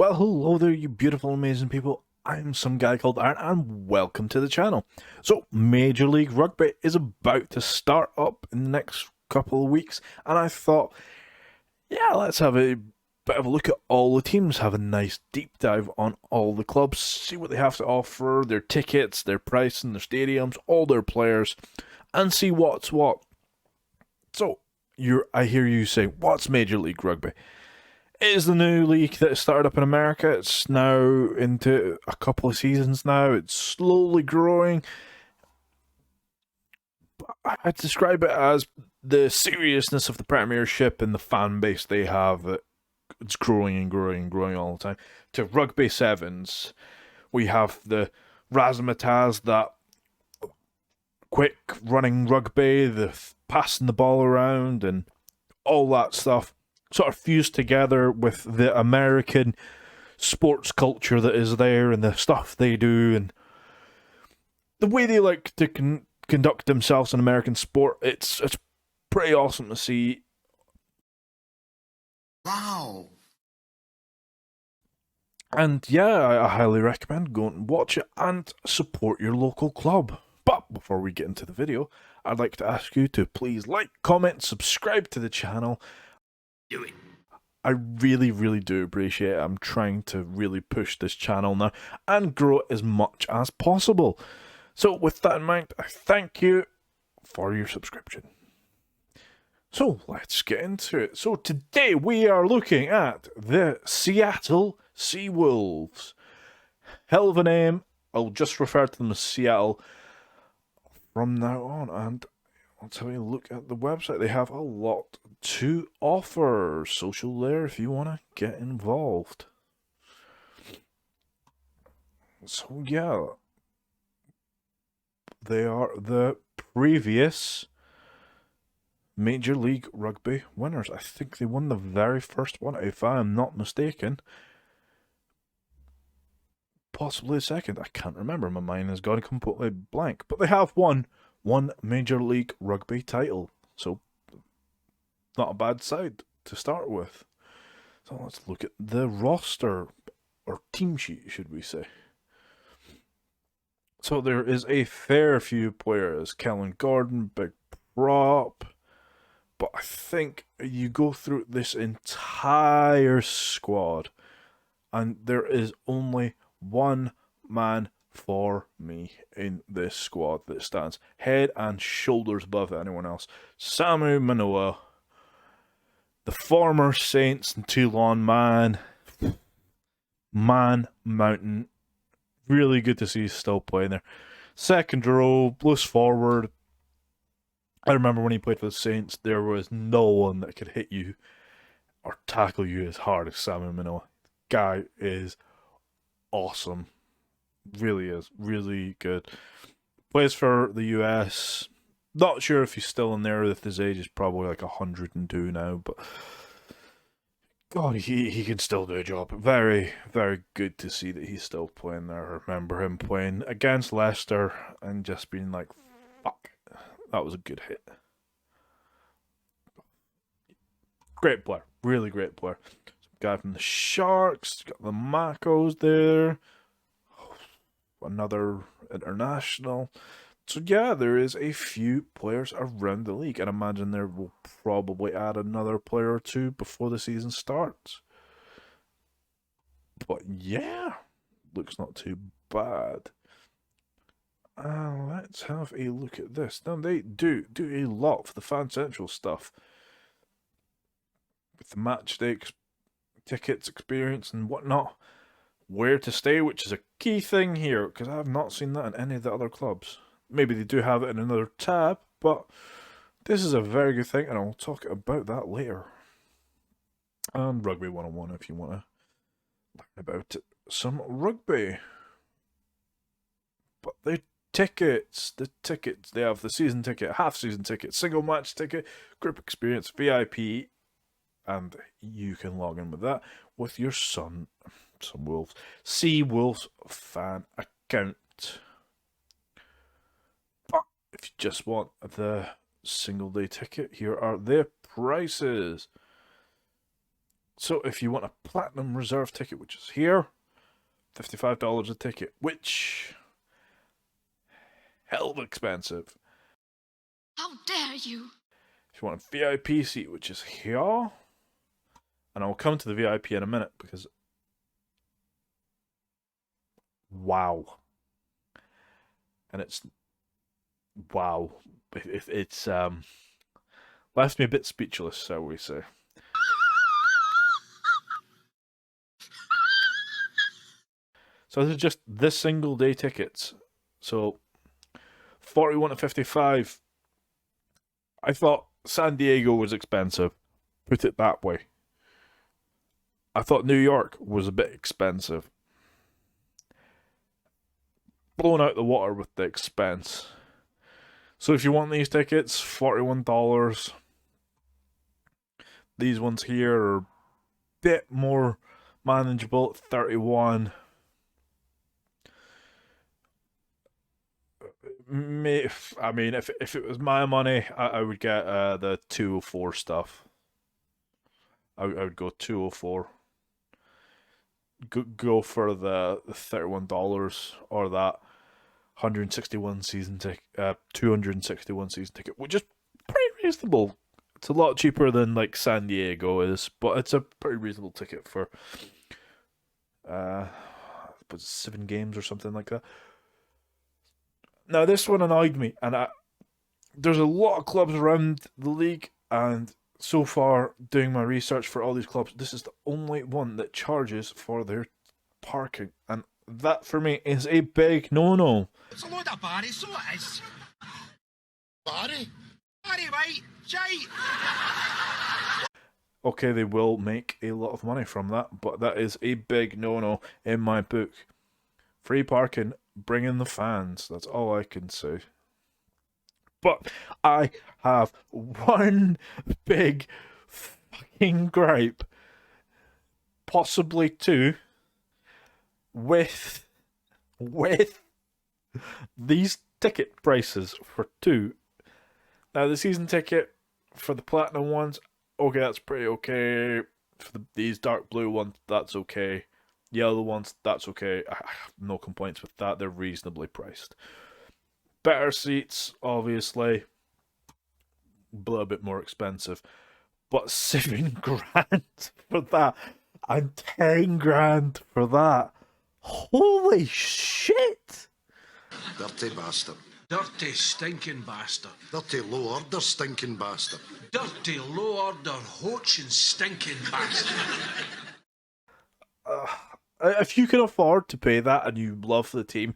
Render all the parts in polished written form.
Well, hello there, you beautiful, amazing people. I'm some guy called Aaron, and welcome to the channel. So, Major League Rugby is about to start up in the next couple of weeks, and I thought, yeah, let's have a bit of a look at all the teams, have a nice deep dive on all the clubs, see what they have to offer, their tickets, their pricing, their stadiums, all their players, and see what's what. So, I hear you say, what's Major League Rugby? It is the new league that started up in America. It's now into a couple of seasons now. It's slowly growing. I'd describe it as the seriousness of the Premiership and the fan base they have. It's growing and growing and growing all the time. To Rugby Sevens, we have the razzmatazz, that quick running rugby, the passing the ball around, and all that stuff sort of fused together with the American sports culture that is there and the stuff they do and the way they like to conduct themselves in American sport. It's pretty awesome to see. Wow. And yeah, I highly recommend going and watch it and support your local club. But before we get into the video, I'd like to ask you to please like, comment, subscribe to the channel. Do it. I really, really do appreciate it. I'm trying to really push this channel now and grow it as much as possible. So with that in mind, I thank you for your subscription. So let's get into it. So today we are looking at the Seattle Seawolves. Hell of a name. I'll just refer to them as Seattle from now on, and let's have a look at the website. They have a lot to offer. Social there if you want to get involved. So yeah, they are the previous Major League Rugby winners. I think they won the very first one, if I am not mistaken. Possibly the second. I can't remember. My mind has gone completely blank. But they have won one Major League Rugby title. So, not a bad side to start with. So, let's look at the roster, or team sheet, should we say. So, there is a fair few players. Kellen Gordon, big prop. But I think you go through this entire squad, and there is only one man for me in this squad that stands head and shoulders above anyone else. Samu Manoa, the former Saints and Toulon man mountain. Really good to see he's still playing there. Second row, loose forward. I remember when he played for the Saints, there was no one that could hit you or tackle you as hard as Samu Manoa. Guy is awesome. Really is. Really good. Plays for the US. Not sure if he's still in there with his age. He's probably like 102 now, but God, he can still do a job. Very, very good to see that he's still playing there. I remember him playing against Leicester and just being like, fuck, that was a good hit. Great player. Really great player. Guy from the Sharks. Got the Macos there. Another international. So yeah, there is a few players around the league, and imagine there will probably add another player or two before the season starts. But yeah, looks not too bad. Let's have a look at this. Now they do a lot for the Fan Central stuff with the match day tickets, experience, and whatnot. Where to stay, which is a key thing here, because I have not seen that in any of the other clubs. Maybe they do have it in another tab, but this is a very good thing, and I'll talk about that later. And Rugby 101 if you want to learn about it. Some rugby. But the tickets, they have the season ticket, half season ticket, single match ticket, group experience, VIP, and you can log in with that with your Seawolves fan account. But if you just want the single day ticket, here are the prices. So if you want a platinum reserve ticket, which is here, $55 a ticket, which hell of expensive. How dare you? If you want a VIP seat, which is here, and I'll come to the VIP in a minute because wow, and it's wow, it's left me a bit speechless, shall we say. So this is just this single day tickets. So 41 to 55. I thought San Diego was expensive. Put it that way. I thought New York was a bit expensive. Blown out the water with the expense. So if you want these tickets, $41. These ones here are a bit more manageable at $31. I mean, if it was my money, I would get the 204 stuff. I would go 204. Go for the $31 or that 161 season ticket, 261 season ticket, which is pretty reasonable. It's a lot cheaper than like San Diego is, but it's a pretty reasonable ticket for 7 games or something like that. Now this one annoyed me, and there's a lot of clubs around the league, and so far doing my research for all these clubs, this is the only one that charges for their parking, and that for me is a big no-no. It's a load of Barry, so it is. Barry? Barry, right? Shite! Okay, they will make a lot of money from that, but that is a big no-no in my book. Free parking, bring in the fans. That's all I can say. But I have one big fucking gripe, possibly two, with these ticket prices for two. Now the season ticket for the platinum ones, okay, that's pretty okay. For these dark blue ones, that's okay. Yellow ones, that's okay. I have no complaints with that. They're reasonably priced. Better seats, obviously, a little bit more expensive. But $7,000 for that, and $10,000 for that. Holy shit! Dirty bastard. Dirty, stinking bastard. Dirty low order stinking bastard. Dirty, low order, hoaching, stinking bastard. If you can afford to pay that and you love the team,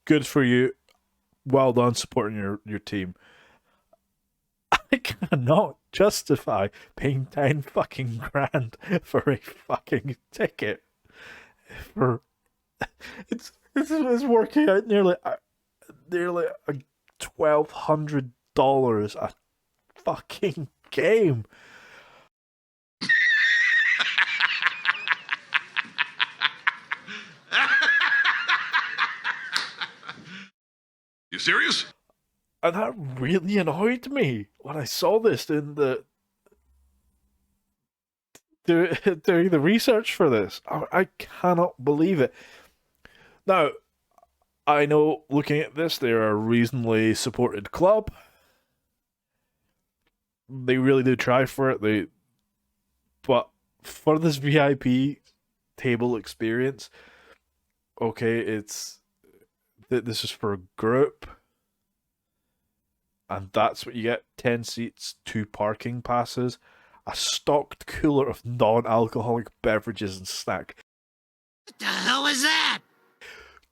good for you. Well done supporting your team. I cannot justify paying 10 fucking grand for a fucking ticket. It's working out nearly $1,200 a fucking game. You serious? And that really annoyed me when I saw this in doing the research for this. I cannot believe it. Now, I know looking at this, they're a reasonably supported club. They really do try for it. But for this VIP table experience, okay, this is for a group, and that's what you get: 10 seats, 2 parking passes, a stocked cooler of non-alcoholic beverages and snack. What the hell is that?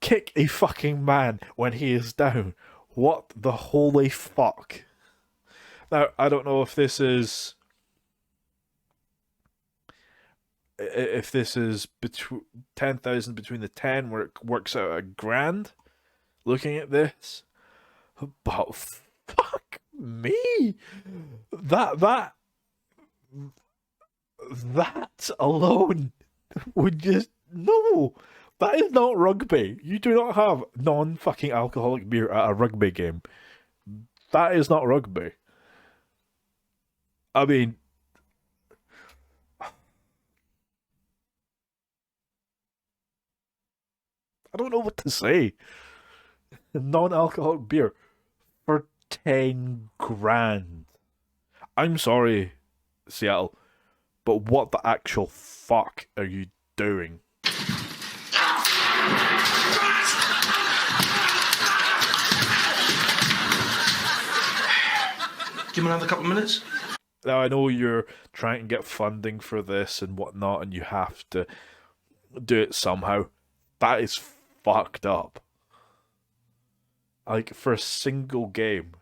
Kick a fucking man when he is down. What the holy fuck? Now, I don't know if this is between 10,000 between the 10 where it works out $1,000. Looking at this, but fuck me, that alone would just no. That is not rugby. You do not have non-fucking alcoholic beer at a rugby game. That is not rugby. I mean, I don't know what to say. Non-alcoholic beer for 10 grand. I'm sorry, Seattle, but what the actual fuck are you doing? Give me another couple of minutes. Now, I know you're trying to get funding for this and whatnot, and you have to do it somehow. That is fucked up. Like, for a single game.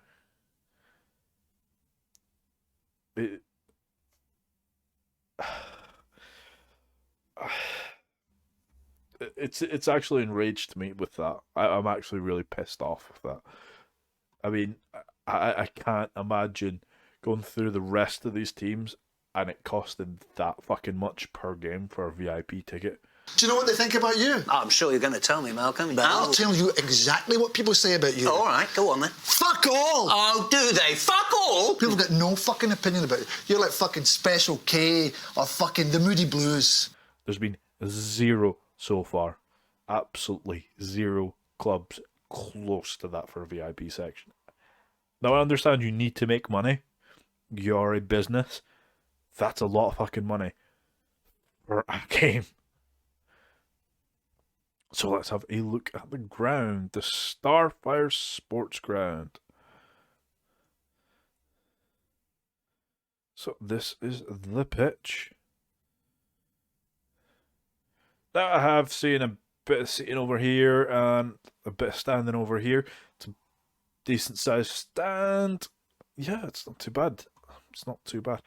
It's actually enraged me with that. I'm actually really pissed off with that. I mean, I can't imagine going through the rest of these teams and it costing that fucking much per game for a VIP ticket. Do you know what they think about you? I'm sure you're going to tell me, Malcolm. But I'll tell you exactly what people say about you. Oh, all right, go on then. Fuck all! Oh, do they? Fuck all? People got no fucking opinion about you. You're like fucking Special K or fucking the Moody Blues. There's been zero so far. Absolutely zero clubs close to that for a VIP section. Now, I understand you need to make money. You're a business. That's a lot of fucking money for a game. So let's have a look at the ground. The Starfire Sports Ground. So this is the pitch. Now I have seen a bit of sitting over here and a bit of standing over here. It's a decent sized stand. Yeah, it's not too bad. It's not too bad.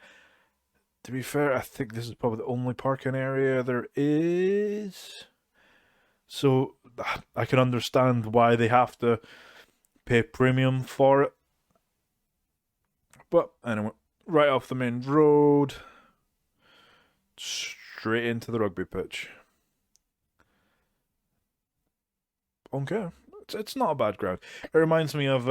To be fair, I think this is probably the only parking area there is. So I can understand why they have to pay premium for it. But anyway, right off the main road, straight into the rugby pitch. Okay, it's not a bad ground. It reminds me of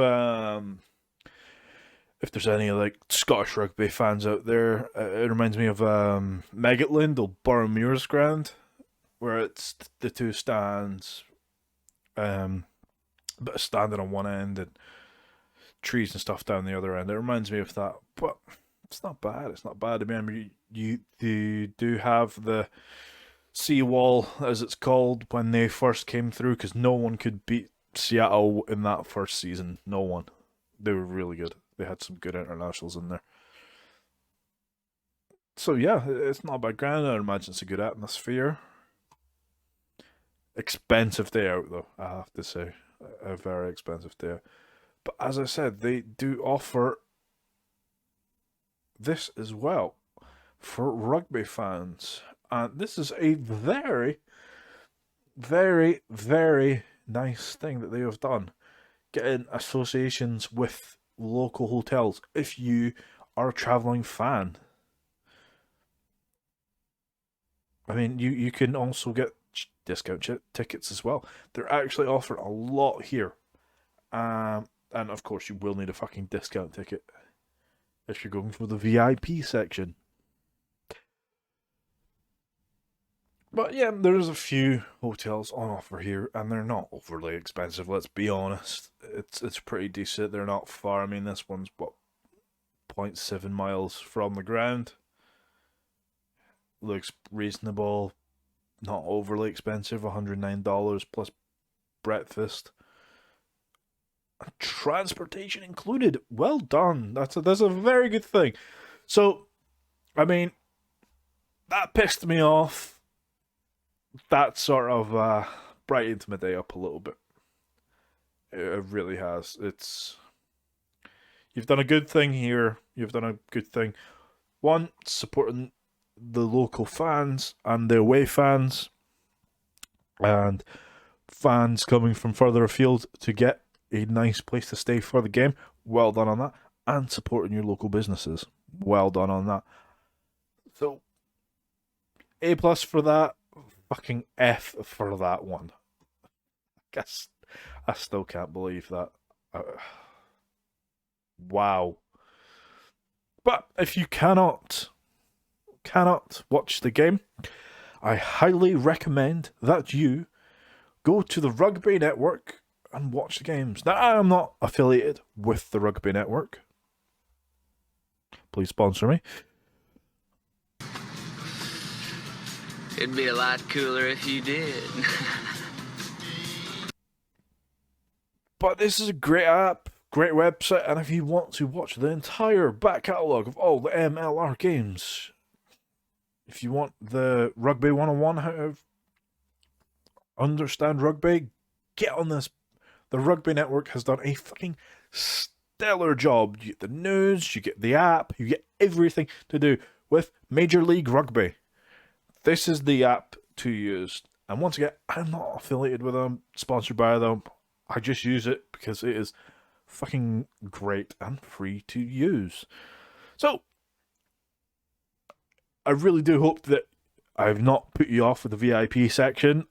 if there's any like Scottish rugby fans out there, it reminds me of Megatland or Boroughmuir's ground, where it's the two stands, bit of standing on one end and trees and stuff down the other end. It reminds me of that, but it's not bad. It's not bad. I mean, you do have the seawall, as it's called, when they first came through, because no one could beat Seattle in that first season. No one. They were really good. They had some good internationals in there. So yeah, it's not a bad ground. I imagine it's a good atmosphere. Expensive day out though, I have to say. A very expensive day out. But as I said, they do offer this as well for rugby fans. And this is a very, very, very nice thing that they have done. Getting associations with local hotels if you are a travelling fan. I mean, you can also get discount tickets as well. They're actually offering a lot here. And of course, you will need a fucking discount ticket if you're going for the VIP section. But yeah, there's a few hotels on offer here, and they're not overly expensive, let's be honest. It's pretty decent. They're not far. I mean, this one's, what, 0.7 miles from the ground. Looks reasonable. Not overly expensive, $109 plus breakfast. Transportation included. Well done. That's a very good thing. So, I mean, that pissed me off. That sort of brightened my day up a little bit. It really has. You've done a good thing here. You've done a good thing. One, supporting the local fans and the away fans, and fans coming from further afield to get a nice place to stay for the game. Well done on that. And supporting your local businesses. Well done on that. So, A+ for that. Fucking F for that one. Guess I still can't believe that. Wow. But if you cannot watch the game, I highly recommend that you go to the Rugby Network and watch the games. Now, I am not affiliated with the Rugby Network. Please sponsor me. It'd be a lot cooler if you did. But this is a great app, great website, and if you want to watch the entire back catalogue of all the MLR games, if you want the Rugby 101, how to understand rugby, get on this. The Rugby Network has done a fucking stellar job. You get the news, you get the app, you get everything to do with Major League Rugby. This is the app to use. And once again, I'm not affiliated with them, sponsored by them. I just use it because it is fucking great and free to use. So, I really do hope that I've not put you off with the VIP section.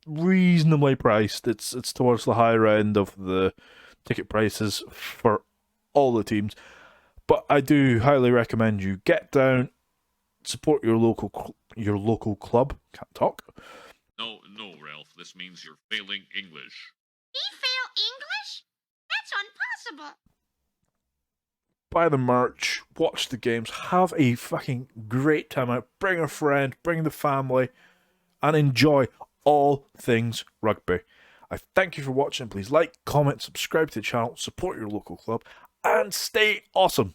Reasonably priced. It's towards the higher end of the ticket prices for all the teams. But I do highly recommend you get down, support your local club. Can't talk. No, Ralph. This means you're failing English. He fail English? That's impossible. Buy the merch, watch the games, have a fucking great time out. Bring a friend, bring the family, and enjoy all things rugby. I thank you for watching. Please like, comment, subscribe to the channel, support your local club, and stay awesome.